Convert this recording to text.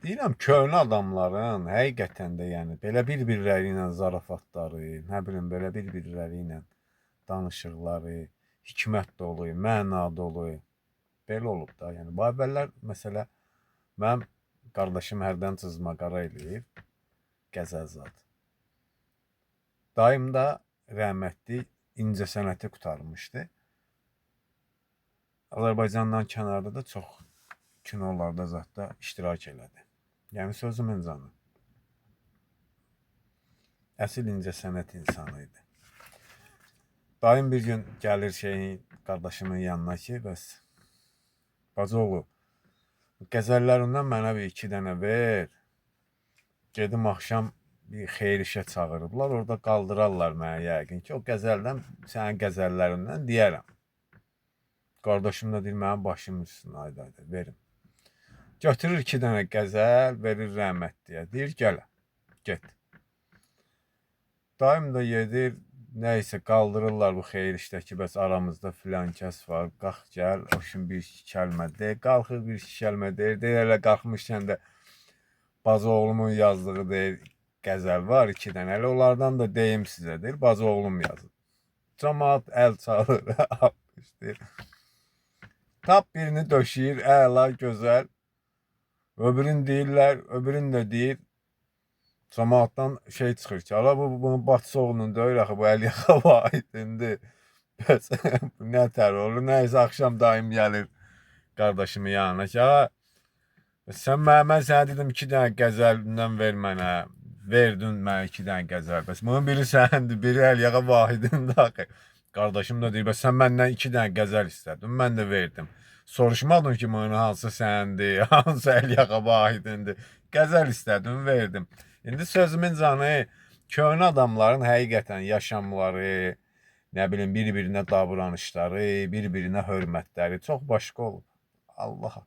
Deyirəm, köhnə adamların həqiqətən də, yəni belə bir-birləri ilə zarafatları, nə bilim belə bir-birləri ilə danışıqları, hikmət dolu, məna dolu belə olub da. Yəni bu əvvəllər məsələ mənim qardaşım hərdən cızma-qara eləyib, qəzəl zad. Dayım da rəhmətli incəsənəti qurtarmışdı. Azərbaycandan kənarda da çox kinolarda zətdə iştirak elədi. Yəni sözümün canı. Əsl incəsənət insanı idi. Dayım bir gün gəlir qardaşımın yanına ki, bəs bacıoğlu, qəzəllərindən mənə bir 2 dənə ver. Gedim axşam bir xeyir işə çağırıblar, orada qaldırarlar mənə yəqin ki, o qəzəldən, sənin qəzəllərindən deyərəm. Qardaşım da deyir, mənim başımın üstünə, ayda verim. Götürür 2 dənə qəzəl, verir rəhmətliyə. Deyir, gələ, get. Dayım da gedir, nəysə qaldırırlar bu xeyir işdəki, bəs aramızda filan kəs var, qalx gəl, o şimdi bir kəlmə deyir, qalxır bir kəlmə deyir, elə qalxmışkən də bacı oğlumun yazdığı deyir, qəzəl var 2 dənə, elə onlardan da deyim sizə deyir, bacı oğlum yazır. Cəmaat əl çalır, alqışlayır. Tap birini döşəyir, əla, gözəl. Öbürünü deyirlər, öbürünü də deyir. Cəmaatdan şey çıxır ki, ala bunun bacısı oğlunun deyir, axı bu Əliyaxa Vahidindir. Bəs bu nə tər olur? Nəysə axşam dayım gəlir qardaşımın yanına ki, mən sənə dedim 2 dənə qəzəlindən ver mənə. Verdin mənə 2 dənə qəzəl. Bəs bunun biri səndir, biri Əliyaxa Vahidindir axı. Qardaşım da deyir, bəs sən məndən 2 dənə qəzəl istədin, mən də verdim. Soruşmadım ki, bunun hansı səndir, hansı Əliyaxa Vahidindir. Qəzəl istədim, verdim. İndi sözümün canı, köhnə adamların həqiqətən yaşamları, nə bilim, bir-birinə davranışları, bir-birinə hörmətləri çox başqa olub. Allaha.